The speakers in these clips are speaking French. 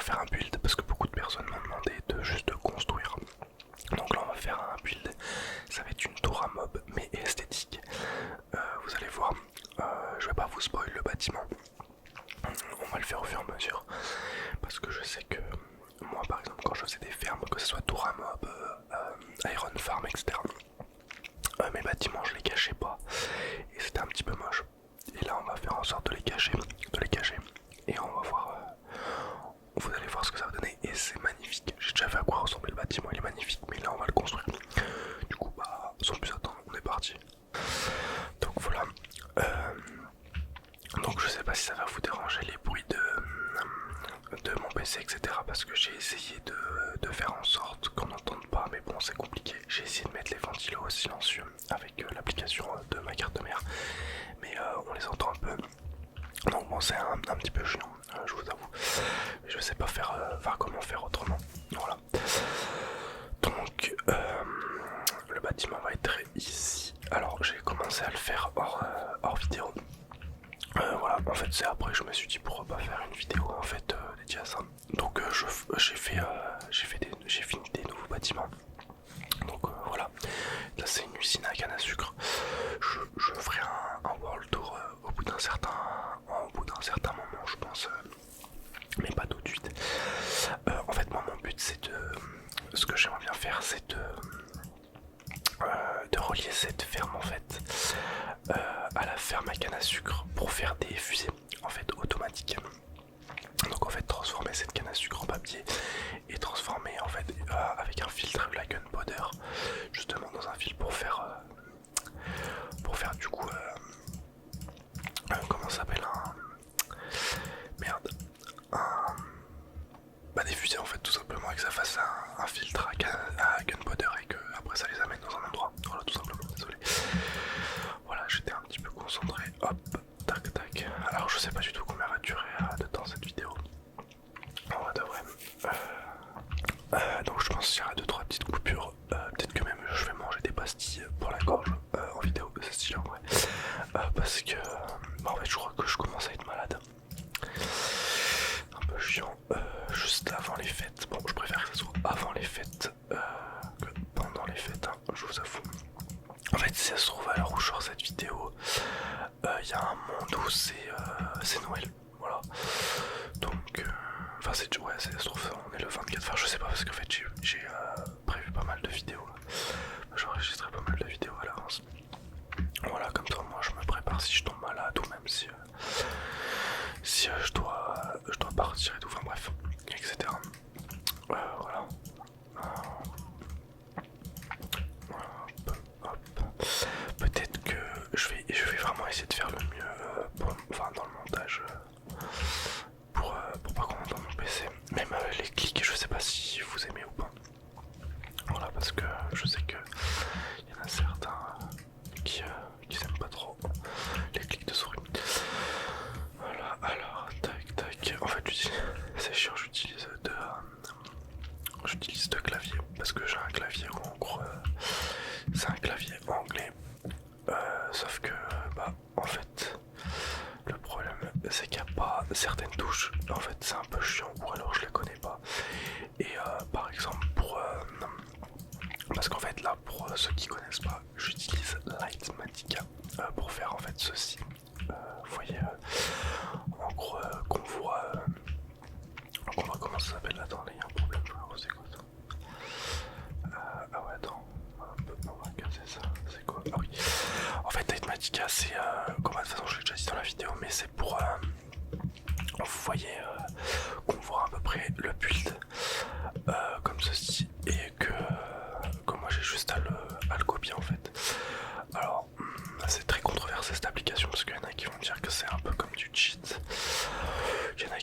faire un build parce que beaucoup de personnes m'ont demandé de juste construire. Donc là on va faire un build, ça va être une tour à mob mais esthétique. Vous allez voir, je vais pas vous spoil le bâtiment, on va le faire au fur et à mesure. Parce que je sais que moi par exemple quand je faisais des fermes, que ce soit tour à mob, iron farm etc. Mes bâtiments je les cachais pas et c'était un petit peu moche. Et là on va faire en sorte de les cacher, et on va voir, vous allez voir ce que ça va donner et c'est magnifique. J'ai déjà vu à quoi ressemble le bâtiment, il est magnifique, mais là on va le construire. Du coup bah sans plus attendre, on est parti. Donc voilà, donc je sais pas si ça va vous déranger les bruits de mon PC etc, parce que j'ai essayé de faire en sorte qu'on n'entende pas, mais bon c'est compliqué. J'ai essayé de mettre les ventilos silencieux avec l'application de ma carte mère, mais on les entend un peu. Donc bon c'est un petit peu chiant, je vous avoue, mais je sais pas faire, comment faire autrement. Voilà. Donc le bâtiment va être ici. Alors j'ai commencé à le faire hors vidéo. Voilà, en fait c'est après je me suis dit pourquoi pas faire une vidéo en fait dédiée à ça. Donc j'ai fini des nouveaux bâtiments. Donc voilà, là c'est une usine à canne à sucre. Je ferai un world tour au bout d'un certain moment je pense, mais pas tout de suite. En fait moi mon but c'est ce que j'aimerais bien faire c'est de relier cette ferme en fait à la ferme à canne à sucre pour faire des fusées en fait automatiques. Donc en fait transformer cette canne à sucre en papier et transformer en fait avec un filtre la gunpowder justement dans un fil pour faire du coup comment ça s'appelle, merde, des fusées en fait tout simplement, et que ça fasse un filtre à gunpowder et que après ça les amène dans un endroit. Voilà tout simplement, désolé. Voilà, j'étais un petit peu concentré. Hop, tac tac. Alors je sais pas du tout combien va durer de temps cette vidéo. En vrai de vrai. Donc je pense qu'il y aura 2-3 petites coupures. Peut-être que même je vais manger des pastilles pour la gorge en vidéo, c'est stylé en vrai. Parce que en fait je crois que je commence à être malade. Un peu chiant. Juste avant les fêtes. Bon je préfère que ce soit avant les fêtes que pendant les fêtes, hein, je vous avoue. En fait si ça se trouve à l'heure où je sors cette vidéo, il y a un monde où c'est Noël. Voilà. Donc enfin ouais, ça se trouve on est le 24, enfin je sais pas parce qu'en fait j'ai prévu pas mal de vidéos. J'enregistrerai pas mal de vidéos à l'avance. Voilà, comme ça moi je me prépare si je tombe malade ou même si je dois partir et tout, enfin bref, etc. Voilà. Hop. Peut-être que je vais vraiment essayer de faire le mieux dans le montage pour pas qu'on entende mon PC. Même les clics, je sais pas si vous aimez ou pas. Voilà, parce que je sais que y en a certains qui s'aiment pas trop les clics de souris. Voilà, alors tac tac. En fait c'est chiant, j'utilise deux claviers parce que j'ai un clavier où en gros c'est un clavier anglais, sauf que bah en fait le problème c'est qu'il n'y a pas certaines touches, en fait c'est un peu chiant ou alors je les connais pas. Et par exemple parce qu'en fait là pour ceux qui connaissent pas, j'utilise Lightmatica pour faire en fait ceci. Vous voyez en gros qu'on voit comment ça s'appelle. Attends, là il y a un problème, c'est quoi ça? Ah ouais attends, on va regarder ça, c'est quoi? Ah oui, en fait Lightmatica c'est de toute façon je l'ai déjà dit dans la vidéo, mais c'est pour vous voyez qu'on voit à peu près le build comme ceci, et que moi j'ai juste à le copier en fait. Alors c'est très controversé cette application parce qu'il y en a qui vont dire que c'est un peu comme du cheat, il y en a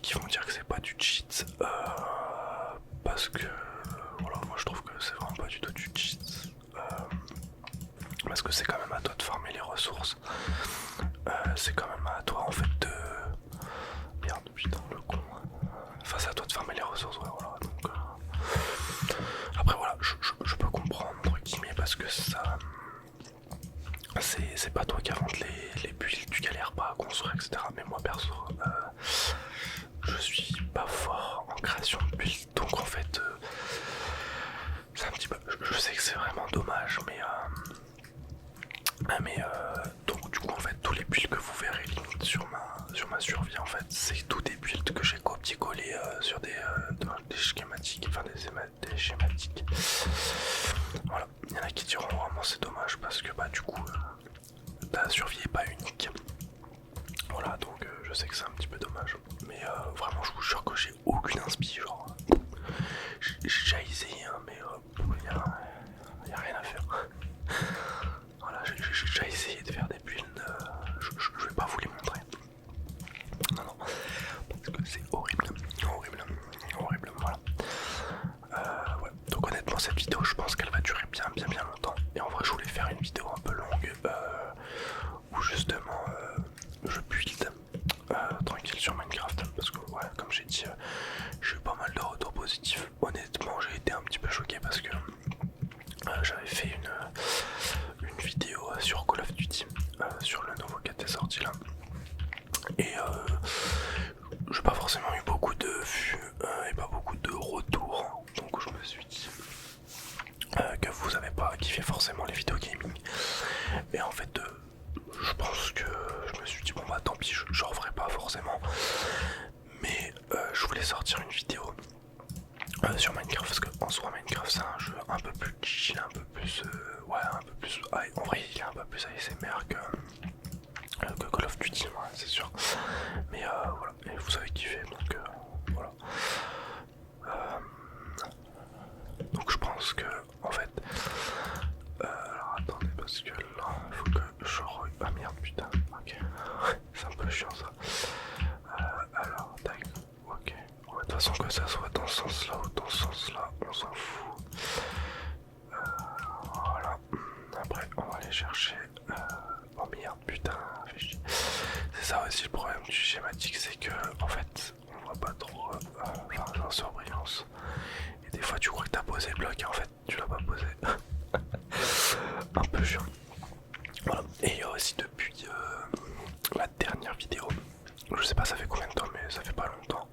de vues et pas beaucoup de retours. Donc je me suis dit que vous avez pas kiffé forcément les vidéos gaming. Et en fait je pense que je me suis dit bon bah tant pis, j'en referai pas forcément. Mais je voulais sortir une vidéo sur Minecraft parce que en soi Minecraft c'est un jeu un peu plus chill, un peu plus ouais un peu plus en vrai il est un peu plus ASMR que Call of Duty, ouais, c'est sûr. Mais voilà, et vous avez kiffé donc voilà. Donc je pense que en fait alors attendez parce que là il faut que je ah merde putain, ok. C'est un peu chiant ça. Alors tac, ok. De toute façon que ça soit dans ce sens là ou dans ce sens là, on s'en fout. Voilà. Après on va aller chercher oh merde putain, fait chier. C'est ça aussi le problème du schématique, c'est que en fait on voit pas trop la surbrillance. Et des fois tu crois que t'as posé le bloc et en fait tu l'as pas posé. Un peu chiant. Voilà. Et aussi depuis la dernière vidéo, je sais pas ça fait combien de temps mais ça fait pas longtemps.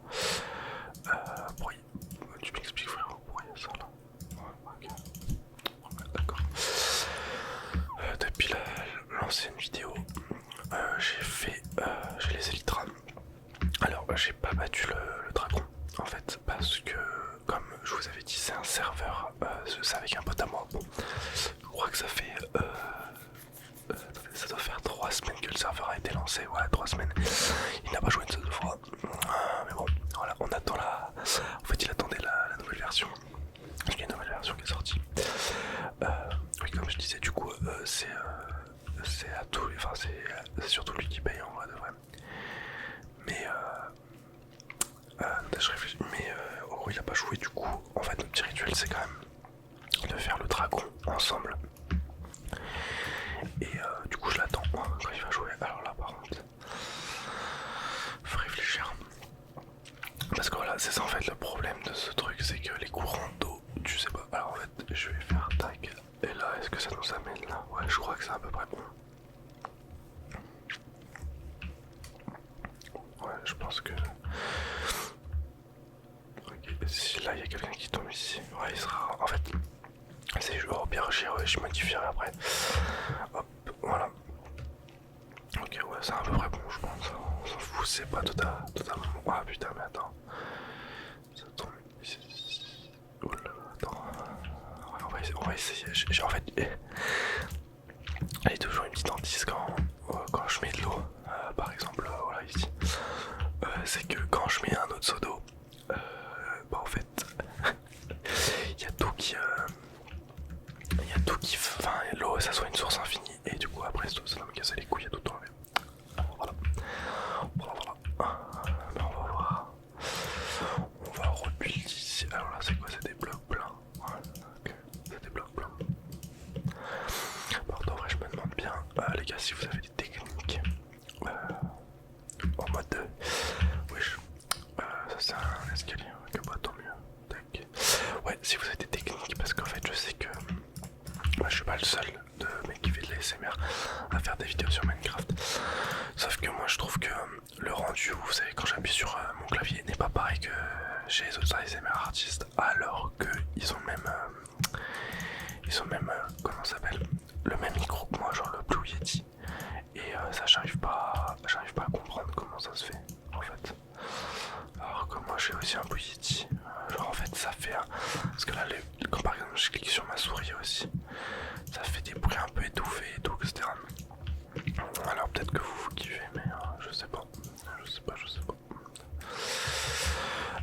Tu m'expliques frérot pourquoi il y a ça là. Ouais, ok. Ouais, d'accord. Depuis l'ancienne vidéo, j'ai les élytres. Alors j'ai pas battu le dragon en fait parce que comme je vous avais dit c'est un serveur, c'est avec un pote à moi. Bon, je crois que ça fait ça doit faire 3 semaines que le serveur a été lancé, ouais 3 semaines. Il n'a pas joué une seule fois. Mais bon voilà, on attend en fait il attendait la nouvelle version. Il y a une nouvelle version qui est sortie. Oui comme je disais du coup c'est à tous les. Enfin c'est surtout lui qui paye en vrai de vrai. Mais je réfléchis. Mais en gros il a pas joué du coup. En fait notre petit rituel c'est quand même de faire le dragon ensemble. Et du coup je l'attends quand il va jouer. Alors là par contre faut réfléchir. Parce que voilà c'est ça en fait le problème de ce truc, c'est que les courants d'eau tu sais pas. Alors en fait je vais faire tac. Et là est-ce que ça nous amène là? Ouais je crois que c'est à peu près bon. Ouais je pense que... Ok, si là il y a quelqu'un qui tombe ici, ouais il sera... En fait c'est au pire je modifierai après. Hop, voilà. Ok ouais c'est à peu près bon je pense. On s'en fout, c'est pas totalement... Ah putain mais attends. Ça tombe ici. Oula, attends. Ouais, on va essayer. En fait... Elle est toujours une petite hantise quand je mets de l'eau. Par exemple voilà ici. C'est que quand je mets un autre seau d'eau, bah en fait il y a tout qui enfin l'eau ça soit une source infinie et du coup après ça va me casser les couilles à tout enlever. Voilà. Ben, on va voir. On va rebuild ici. Alors là c'est quoi? C'est des blocs pleins. Ouais, ok. C'est des blocs pleins. Par contre en vrai je me demande bien les gars si vous avez des techniques en mode wesh. Ça c'est un escalier, que pas tant mieux. Tac. Ouais, si vous avez des techniques, parce qu'en fait je sais que moi je suis pas le seul de mec qui fait de l'ASMR à faire des vidéos sur Minecraft. Sauf que moi je trouve que le rendu, vous savez, quand j'appuie sur mon clavier, n'est pas pareil que chez les autres ASMR artistes, alors qu'ils ont même comment ça s'appelle, le même micro que moi, genre le Blue Yeti. Et ça j'arrive pas à comprendre comment ça se fait en fait. Alors que moi j'ai aussi un Blue Yeti. Genre en fait ça fait parce que là quand par exemple je clique sur ma souris aussi, ça fait des bruits un peu étouffés et tout, etc. Alors peut-être que vous kiffez mais je sais pas.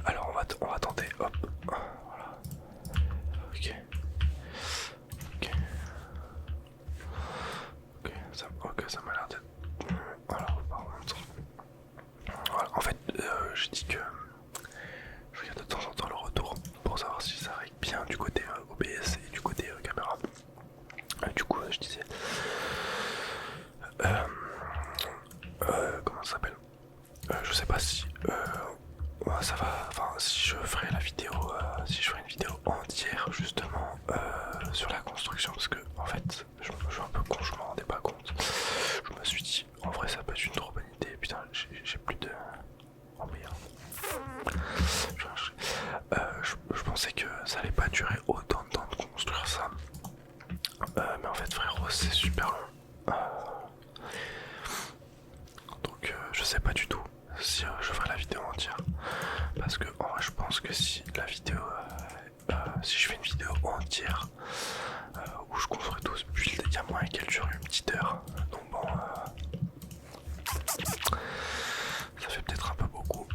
Alors on va tenter, hop. Voilà. Ok. Ça m'a l'air d'être... Voilà, par contre... Voilà, en fait, je dis que... Je regarde de temps en temps le retour pour savoir si ça règle bien du côté OBS et du côté caméra. Du coup, je disais... comment ça s'appelle? Je sais pas si... ça va... Enfin, si je ferai la vidéo... si je ferai une vidéo entière, justement, sur la construction, parce que, en fait, je suis un peu con, je m'en rendais pas compte. Je me suis dit, en vrai, ça peut être une trop bonne idée. Putain, j'ai plus de... Oh merde. moi je pense que si la vidéo, si je fais une vidéo entière où je construis tout ce build, il y a moyen qu'elle dure une petite heure. Donc bon, ça fait peut-être un peu beaucoup.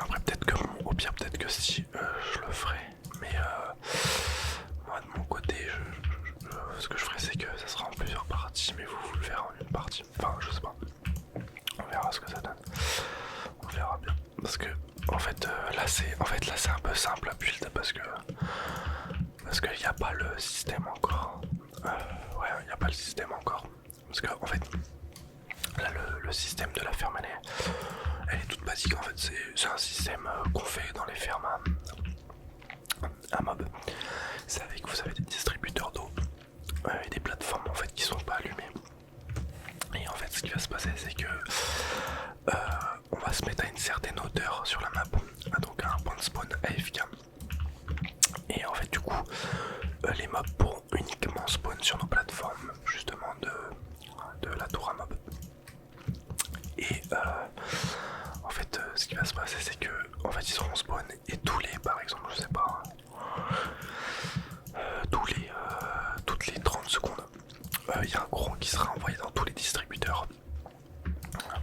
Après peut-être que, au pire peut-être que si je le ferai, mais moi de mon côté, ce que je ferai c'est que ça sera en plusieurs parties, mais vous le verrez en une partie. Enfin je sais pas, on verra ce que ça donne. On verra bien. Parce que en fait là c'est un peu simple à build parce qu'il n'y a pas le système encore. Ouais, il n'y a pas le système encore. Parce que en fait là le système de la ferme elle est toute basique en fait. C'est un système qu'on fait dans les fermes à mob. C'est avec, vous avez des distributeurs d'eau et des plateformes en fait qui sont pas allumées. Et en fait ce qui va se passer c'est que on va se mettre à une certaine hauteur sur la map, donc à un point de spawn AFK. Et en fait du coup les mobs pourront uniquement spawn sur nos plateformes justement de la tour à mob. Et en fait ce qui va se passer c'est que en fait ils seront spawn et tous les, par exemple je sais pas, toutes les 30 secondes il y a un courant qui sera envoyé dans tous les distributeurs.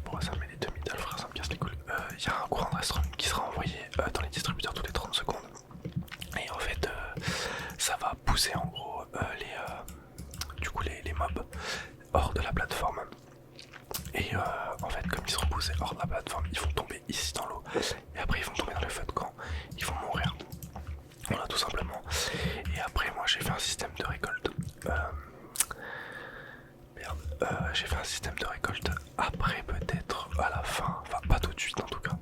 Pourquoi ça met les demi-dalles frère, ça me casse les couilles. Il y a un courant de restaurant qui sera envoyé dans les distributeurs toutes les 30 secondes. Et en fait ça va pousser en gros les mobs hors de la plateforme. Et en fait comme ils seront poussés hors de la plateforme, ils vont tomber ici dans l'eau. Et après ils vont tomber dans le feu de camp, ils vont mourir. Voilà tout simplement. Et après moi j'ai fait un système de récolte. J'ai fait un système de récolte après peut-être à la fin, enfin pas tout de suite en tout cas.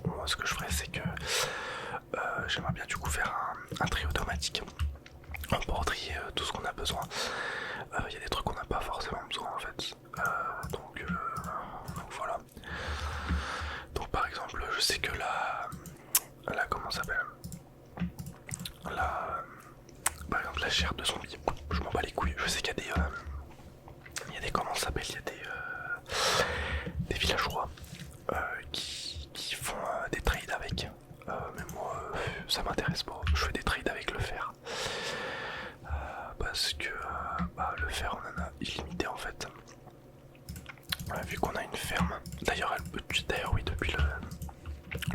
Moi ce que je ferais c'est que j'aimerais bien du coup faire un tri automatique pour trier tout ce qu'on a besoin. Il y a des trucs qu'on n'a pas forcément besoin en fait. Donc voilà. Donc par exemple je sais que là comment ça s'appelle, par exemple la chair de zombie, je m'en bats les couilles. Je sais qu'il y a des comment ça s'appelle, il y a des villageois qui font des trades avec. Mais moi ça m'intéresse pas, je fais des trades avec le fer. Parce que le fer on en a illimité en fait. Vu qu'on a une ferme. D'ailleurs oui, depuis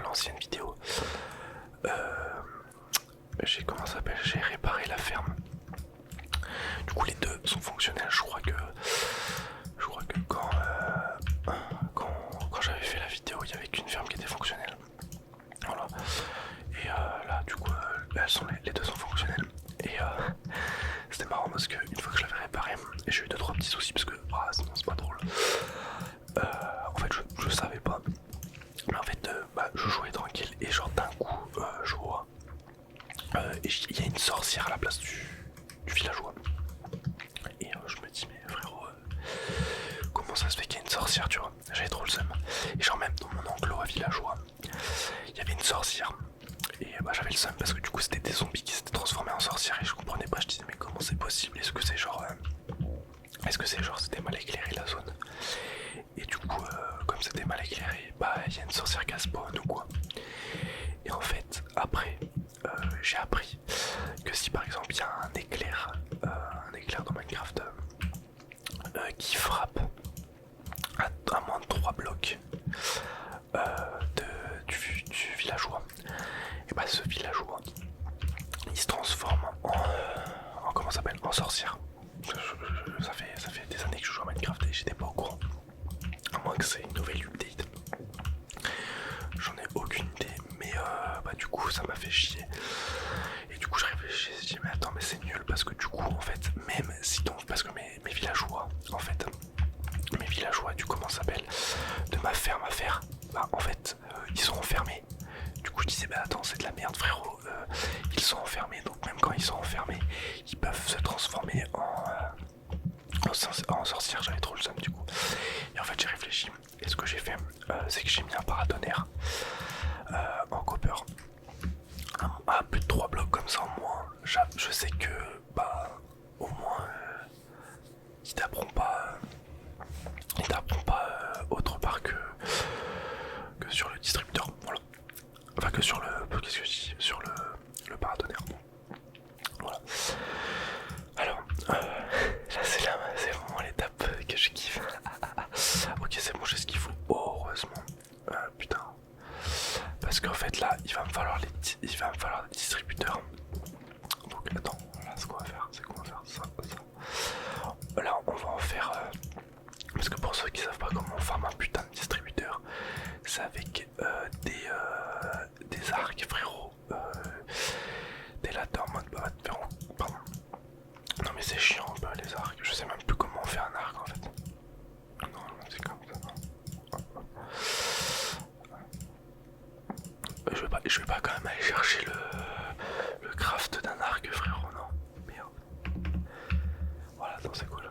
l'ancienne vidéo j'ai réparé la ferme. Du coup les deux sont fonctionnels. Je crois que quand j'avais fait la vidéo il y avait qu'une ferme qui était fonctionnelle. Voilà. Et là du coup les deux sont fonctionnels. Et c'était marrant parce que une fois que je l'avais réparé, j'ai eu 2-3 petits soucis parce que sinon c'est pas drôle. En fait je savais pas. Mais en fait je jouais tranquille et genre d'un coup je vois et il y a une sorcière à la place du villageois. Et je me dis mais frérot comment ça se fait qu'il y a une sorcière, tu vois. J'avais trop le seum. Et genre même dans mon enclos à villageois il y avait une sorcière. Et j'avais le seum parce que du coup c'était des zombies qui s'étaient transformés en sorcières et je comprenais pas. Je disais mais comment c'est possible, est-ce que c'est genre c'était mal éclairé la zone. Et du coup comme c'était mal éclairé, il y a une sorcière qui a spawn ou quoi. Et en fait après j'ai appris que si par exemple il y a un éclair dans Minecraft qui frappe à moins de 3 blocs du villageois, et ce villageois il se transforme en comment ça s'appelle, en sorcière. Ça fait des années que je joue à Minecraft et j'étais pas au courant, à moins que c'est une nouvelle update. J'en ai aucune idée, mais du coup ça m'a fait chier. Et du coup je réfléchis, je dis mais attends mais c'est nul parce que du coup en fait même si donc parce que mes villageois en fait du comment ça s'appelle de ma ferme à faire, en fait ils sont enfermés. Du coup je disais attends c'est de la merde frérot, ils sont enfermés donc même quand ils sont enfermés ils peuvent se transformer en sorcière. J'avais trop le seum du coup. Et en fait j'ai réfléchi et ce que j'ai fait c'est que j'ai mis un paratonnerre en copper à plus de 3 blocs comme ça au moins. Je sais que au moins ils taperont pas autre part que sur le parce qu'en fait là il va me falloir des distributeurs. Donc attends, là ce qu'on va faire, c'est qu'on va faire ça. Là on va en faire parce que pour ceux qui savent pas comment on farme un putain de distributeur, c'est avec des arcs frérot. T'es là t'es en mode pardon. Non mais c'est chiant un peu les arcs, je sais même plus comment on fait un arc en fait. Non c'est comme ça. Je vais pas quand même aller chercher le craft d'un arc frérot, non. Merde. Voilà, attends c'est cool.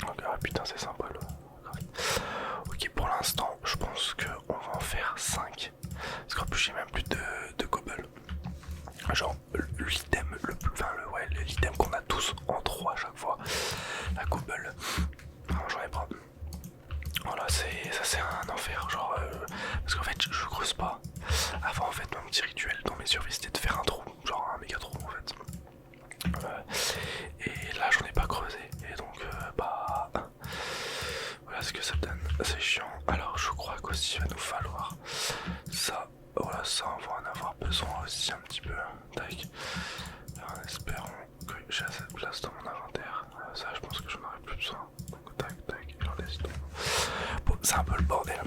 Ok, ah, putain c'est sympa le craft. Ok pour l'instant je pense qu'on va en faire 5. Parce qu'en plus j'ai même plus de cobble. Genre l'item l'item qu'on a tous en 3 à chaque fois. La cobble. Non j'en ai pas. Voilà ça c'est un enfer genre parce qu'en fait je creuse pas. Avant en fait mon petit rituel dans mes survies c'était de faire un trou, genre un méga trou en fait. Et là j'en ai pas creusé et donc bah voilà ce que ça donne, c'est chiant. Alors je crois qu'aussi il va nous falloir ça, voilà ça on va en avoir besoin aussi un petit peu. Tac. En espérant que j'ai assez de place dans mon inventaire. Ça je pense que j'en aurai plus besoin. Donc tac tac, j'en laisse tout. Bon c'est un peu le bordel.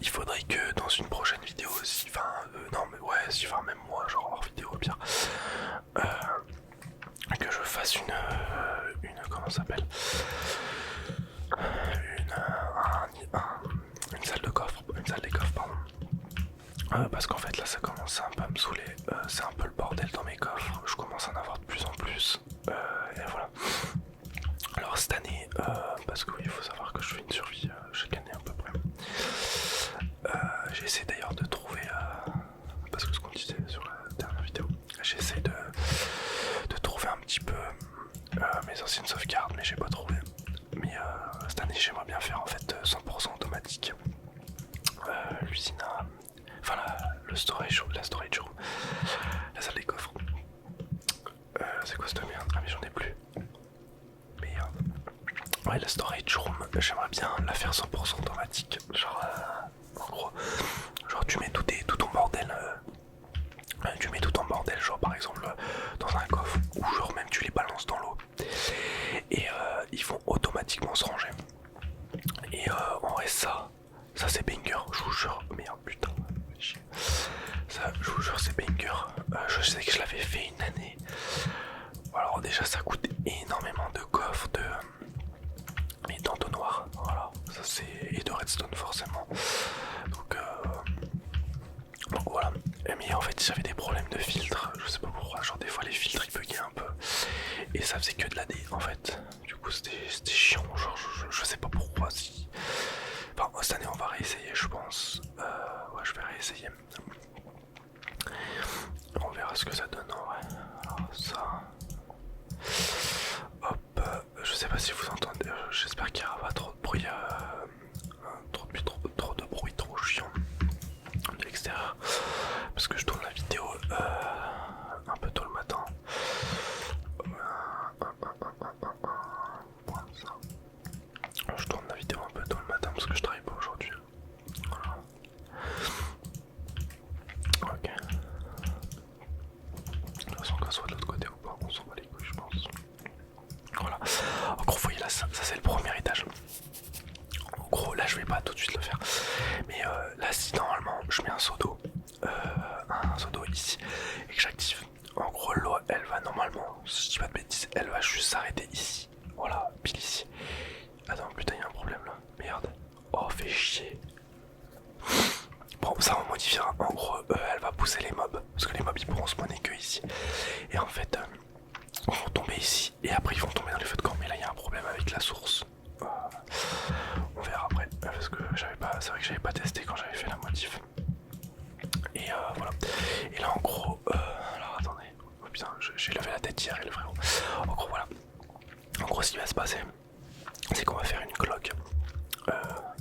Il faudrait que dans une prochaine vidéo aussi, enfin non mais ouais, si enfin même moi genre hors vidéo au pire, que je fasse une comment ça s'appelle, une salle de coffre, une salle des coffres pardon. Parce qu'en fait là ça commence un peu à me saouler, c'est un peu le bordel dans mes coffres, je commence à en avoir de plus en plus, et voilà. Alors cette année, parce que oui il faut savoir que je fais une survie chaque année à peu près. J'essaie d'ailleurs de trouver, parce que ce qu'on disait sur la dernière vidéo, j'essaie de trouver un petit peu mes anciennes sauvegardes, mais j'ai pas trouvé. Mais cette année j'aimerais bien faire en fait 100% automatique. L'usine à... Enfin la storage room, la salle des coffres. C'est quoi cette merde? Ah mais j'en ai plus. Merde. Ouais la storage room, j'aimerais bien la faire 100% automatique. Genre en gros, genre tu mets tout ton bordel, genre par exemple dans un coffre, ou genre même tu les balances dans l'eau, et ils vont automatiquement se ranger. Et en vrai ça c'est banger, je vous jure, merde putain, ça je vous jure c'est banger, je sais que je l'avais fait une année. Alors déjà ça coûte énormément de coffres, et d'entonnoirs, voilà, ça c'est, et de redstone forcément. Donc voilà, mais en fait j'avais des problèmes de filtre, je sais pas pourquoi, genre des fois les filtres ils buggaient un peu, et ça faisait que de la D en fait, du coup c'était chiant, genre je sais pas pourquoi, si... Enfin cette année on va réessayer je pense, ouais je vais réessayer, on verra ce que ça donne en vrai. Alors ça... Hop, je sais pas si vous entendez, j'espère qu'il n'y aura pas trop de bruit, trop de bruit trop chiant de l'extérieur, parce que je tourne la vidéo un peu tôt le matin. Je tourne la vidéo un peu tôt le matin parce que je travaille pas aujourd'hui. Voilà. Ok. De toute façon qu'on soit de l'autre côté ou pas, on s'en bat les couilles je pense. Voilà. En gros vous voyez là ça c'est le premier étage. En gros là je vais pas tout de suite le faire. Mais là si normalement je mets un seau d'eau ici et que j'active, en gros l'eau elle va normalement, si je dis pas de bêtises, elle va juste s'arrêter ici. Voilà, pile ici. Attends putain y'a un problème là, merde. Oh fait chier. Bon ça on modifiera, en gros elle va pousser les mobs, parce que les mobs ils pourront spawner que ici. Et en fait ils vont tomber ici et après ils vont tomber dans les feux de camp. Mais là il y a un problème avec la source. On verra après, parce que j'avais pas, c'est vrai que j'avais pas testé quand j'avais fait la modif. Et voilà. Et là en gros, alors attendez, oh putain, j'ai levé la tête hier et le frérot. En gros voilà. En gros ce qui va se passer, c'est qu'on va faire une cloque.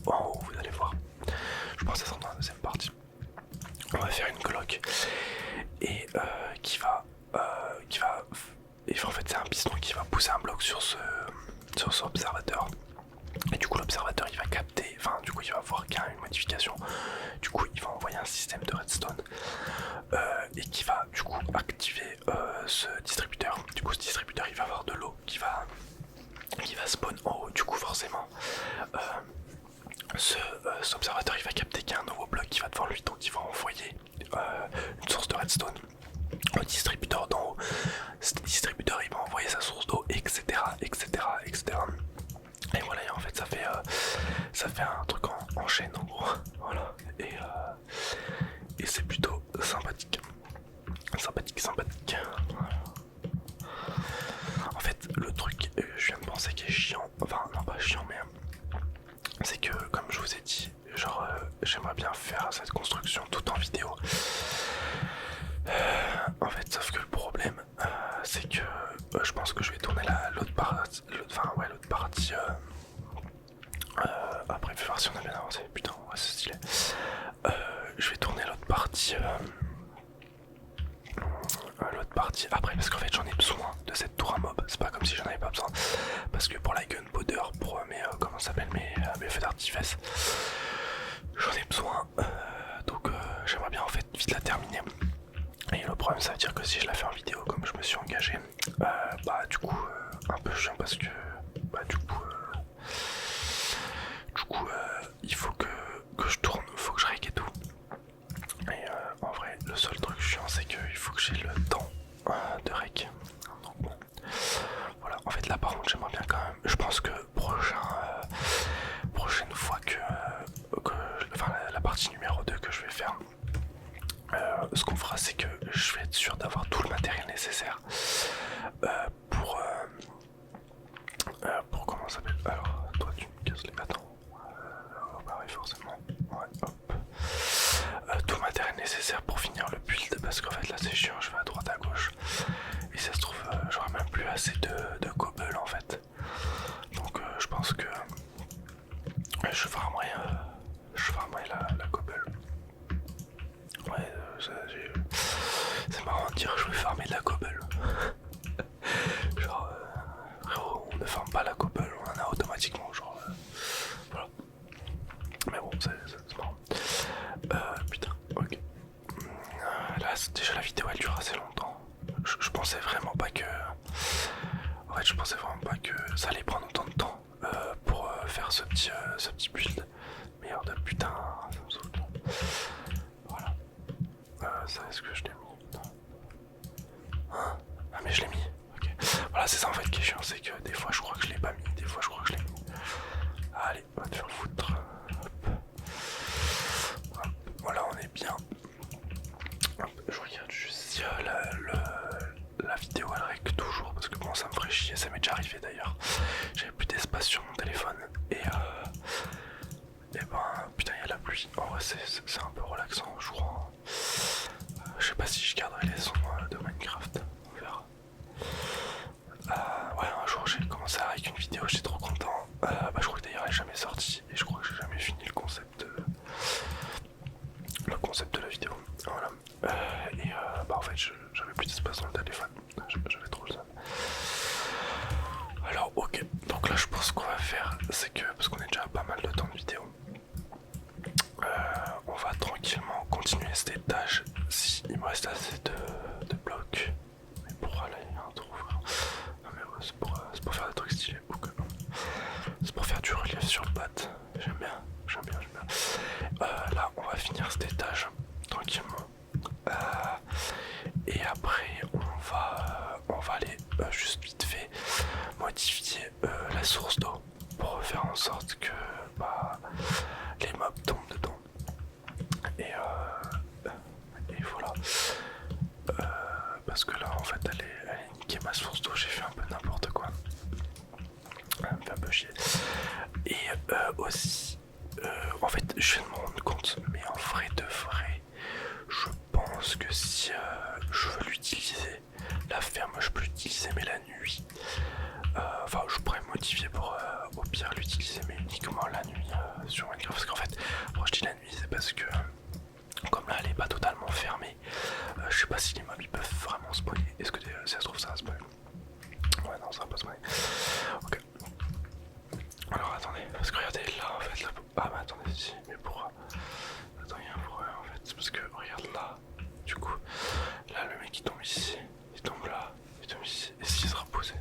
En haut vous allez voir. Je pense que ça sera dans la deuxième partie. On va faire une cloque et qui va et en fait c'est un piston qui va pousser un bloc sur ce observateur. Et du coup l'observateur il va capter, enfin du coup il va voir qu'il y a une modification. redstone au distributeur d'en haut. Ce distributeur il va envoyer sa source d'eau, etc., etc., etc. Et voilà, et en fait ça fait un truc en chaîne en gros. Voilà. Et c'est plutôt sympathique. Sympathique. Voilà. En fait, le truc, je viens de penser qui est chiant, enfin non pas chiant mais c'est que comme je vous ai dit, genre j'aimerais bien faire cette construction tout en vidéo. En fait, sauf que le problème c'est que je pense que je vais tourner l'autre partie, après, fais voir si on a bien avancé, putain, ouais, c'est stylé. Je vais tourner l'autre partie après parce qu'en fait j'en ai besoin de cette tour à mob. C'est pas comme si j'en avais pas besoin parce que pour la gunpowder, pour mes comment ça s'appelle, mes feux d'artifice, j'en ai besoin. Donc j'aimerais bien en fait vite la terminer. Et le problème ça veut dire que si je la fais en vidéo comme je me suis engagé, bah du coup un peu chiant parce que bah du coup il faut que je tourne, faut que je règle et tout. Et en vrai le seul truc chiant c'est qu'il faut que j'ai le temps de rec. Donc bon, voilà. En fait là par contre j'aimerais bien quand même, je pense que prochaine fois que enfin la partie numéro 2 que je vais faire, ce qu'on fera c'est que je vais être sûr d'avoir tout le matériel nécessaire pour comment ça s'appelle. Alors toi tu me casses les attends, bah oui forcément, ouais hop, tout le matériel nécessaire pour finir le build parce qu'en fait là c'est chiant, je vais à droite à gauche et ça se trouve j'aurai même plus assez de cobble en fait. Donc je pense que je farmerai la cobble. Ouais, c'est marrant de dire je vais farmer de la cobble. Genre frérot, on ne farme pas la cobble, on en a automatiquement, genre voilà. Mais bon, c'est marrant. Putain, ok. Là, déjà la vidéo elle dure assez longtemps. Je pensais vraiment pas que... En fait, je pensais vraiment pas que ça allait prendre autant de temps pour faire ce petit build. Merde, putain, ça me saoule. Voilà. Ça, est-ce que je l'ai mis? Hein? Ah, mais je l'ai mis. Ok. Voilà, c'est ça en fait qui est chiant, c'est que des fois je crois que je l'ai pas mis, des fois je crois que je l'ai mis. Allez, va te faire foutre. Hop. Hop. Voilà, on est bien. Hop, je regarde juste si la vidéo elle règle toujours parce que bon ça me ferait chier, ça m'est déjà arrivé d'ailleurs. J'avais plus d'espace sur mon téléphone et ben putain il y a la pluie. En vrai c'est un peu relaxant je crois. Je sais pas si je garderai les sons de Minecraft, on verra. Ouais un jour j'ai commencé avec une vidéo, j'étais trop content. Bah je crois que d'ailleurs elle est jamais sortie et je crois que j'ai jamais fini le concept de la vidéo. Voilà. Et bah en fait j'avais plus d'espace dans le téléphone, j'avais trop le seum. Alors ok, donc là je pense qu'on va faire, c'est que parce qu'on est déjà à pas mal de temps de vidéo, on va tranquillement continuer cet étage si il me reste assez de blocs. Mais pour aller il y a un trou frère. Non mais ouais, c'est pour faire des trucs stylés. Okay. C'est pour faire du relief sur le bat. J'aime bien. Là on va finir cet étage tranquillement. Et après on va aller juste vite fait modifier la source d'eau pour faire en sorte que bah, les mobs tombent dedans. Et voilà. Parce que là en fait elle est niquée ma source d'eau, j'ai fait un peu n'importe quoi. Ça me fait un peu chier. Et aussi en fait je viens de me rendre compte, mais en vrai de vrai, je pense que si je veux l'utiliser, la ferme je peux l'utiliser mais la nuit. Enfin je pourrais modifier pour au pire l'utiliser mais uniquement la nuit sur Minecraft. Parce qu'en fait, moi je dis la nuit c'est parce que comme là elle est pas totalement fermée, je sais pas si les mobs ils peuvent vraiment spawner. Est-ce que si ça se trouve ça va spawner? Ouais non ça va pas spawner. Ok. Alors attendez, parce que regardez là en fait là. Ah bah attendez si, mais pourquoi? Attends il y a un problème en fait, c'est parce que regarde là. Du coup, là le mec il tombe ici, il tombe là, il tombe ici, et s'il sera posé?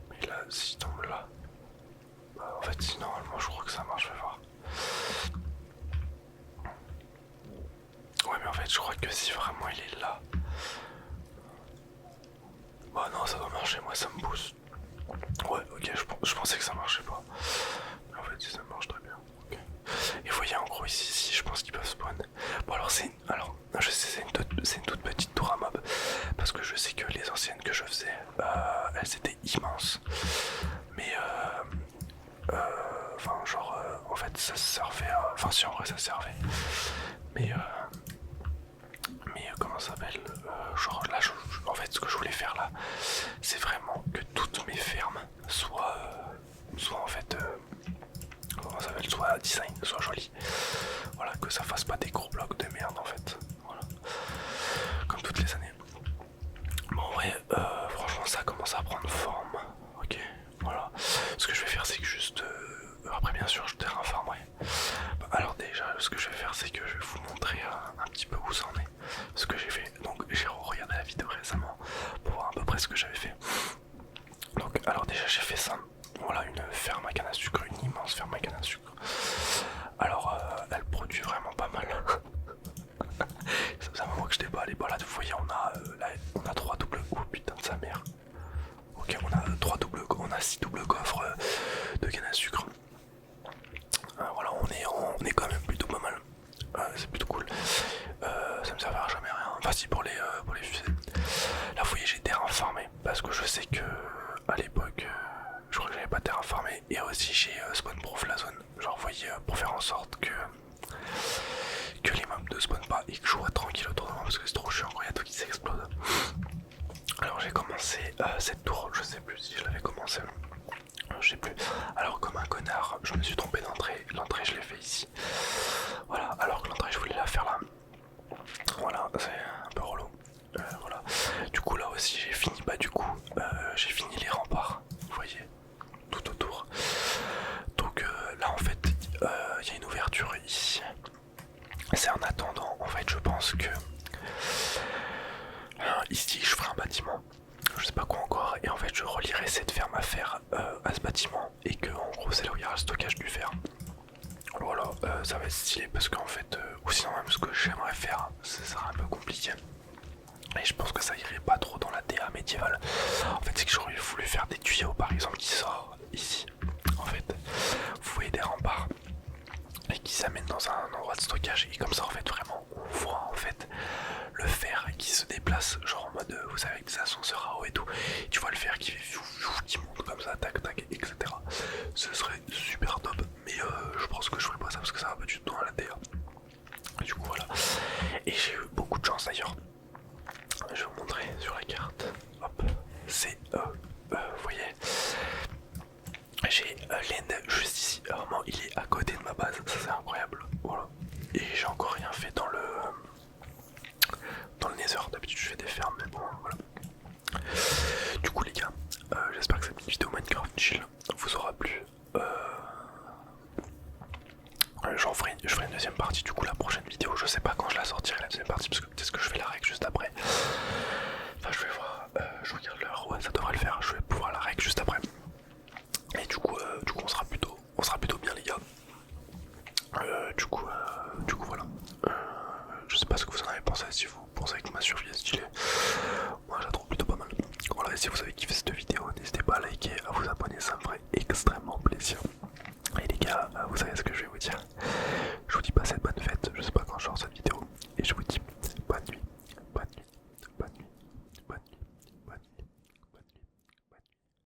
Mais là s'il tombe là, bah en fait si normalement je crois que ça marche, je vais voir. Ouais mais en fait fait je crois que si vraiment il est là. Bah non ça doit marcher, moi ça me pousse. Ouais ok je pensais que ça marchait pas. Mais en fait si ça marche très bien. Okay. Et vous voyez en gros ici je pense qu'ils peuvent spawn. Bon alors je sais c'est une toute petite tour à mob. Parce que je sais que les anciennes que je faisais elles étaient immenses. Mais enfin genre en fait ça servait enfin si en vrai ça servait. Mais comment ça s'appelle genre là en fait ce que je voulais faire là c'est vraiment que toutes mes fermes soient en fait comment ça s'appelle, soit design, soit joli. Voilà, que ça fasse pas des gros blocs de merde en fait. Voilà. Comme toutes les années. Bon ouais, franchement ça commence à prendre forme. Ok, voilà. Ce que je vais faire c'est que juste... après bien sûr je terraformerai. Alors déjà ce que je vais faire c'est que je vais vous montrer un petit peu où ça en est. Ce que j'ai fait. Donc j'ai regardé la vidéo récemment pour voir à peu près ce que j'avais fait. Donc alors déjà j'ai fait ça. Voilà une ferme à canne à sucre, une immense ferme à canne à sucre. Alors elle produit vraiment pas mal. Ça faisait un moment que je n'étais pas allé. Bon là vous voyez on a 3 doubles. Oh putain de sa mère. Ok on a 3 doubles, on a 6 doubles coffres de canne à sucre. Voilà on est quand même plutôt pas mal. C'est plutôt cool. Ça me servira jamais à rien. Enfin si pour les fusées. Là vous voyez j'ai terraformé parce que je sais que à l'époque je crois que j'avais pas terraformé et aussi j'ai spawnproof la zone. Genre vous voyez pour faire en sorte que les mobs ne spawnent pas et que je sois tranquille autour de moi parce que c'est trop chiant quand il y a tout qui s'explose. Alors j'ai commencé cette tour, je sais plus si je l'avais commencé. Je sais plus. Alors comme un connard, je me suis trompé d'entrée. L'entrée je l'ai fait ici. Voilà, alors que l'entrée je voulais la faire là. Voilà, c'est un peu relou. Voilà. Du coup là aussi j'ai fini, j'ai fini les remparts. Vous voyez, tout autour. Donc là en fait il y a une ouverture ici. C'est en attendant, en fait je pense que ici je ferai un bâtiment. Je sais pas quoi encore, et en fait je relierai cette ferme à fer à ce bâtiment et que en gros c'est là où il y aura le stockage du fer. Voilà, ça va être stylé parce qu'en fait, ou sinon même ce que j'aimerais faire, ça sera un peu compliqué. Et je pense que ça irait pas trop dans la DA médiévale. En fait c'est que j'aurais voulu faire des tuyaux par exemple qui sortent ici. En fait, vous voyez des remparts et qui s'amènent dans un endroit de stockage et comme ça en fait vraiment on voit en fait le fer qui se déplace genre en mode vous savez avec des ascenseurs à eau et tout, et tu vois le fer qui fait qui monte comme ça tac tac etc. Ce serait super top mais je pense que je ferai pas ça parce que ça va pas du tout dans la DA. Du coup voilà, et j'ai eu beaucoup de chance d'ailleurs. Je vais vous montrer sur la carte. Hop, c'est vous voyez, j'ai l'end juste ici. Vraiment, il est à côté de ma base. Ça c'est incroyable. Voilà. Et j'ai encore rien fait dans le nether. D'habitude je fais des fermes, mais bon voilà. Du coup les gars, j'espère que cette petite vidéo Minecraft chill vous aura plu. Je ferai une deuxième partie du coup la prochaine vidéo. Je sais pas quand je la sortirai la deuxième partie parce que peut-être que je fais la règle juste après.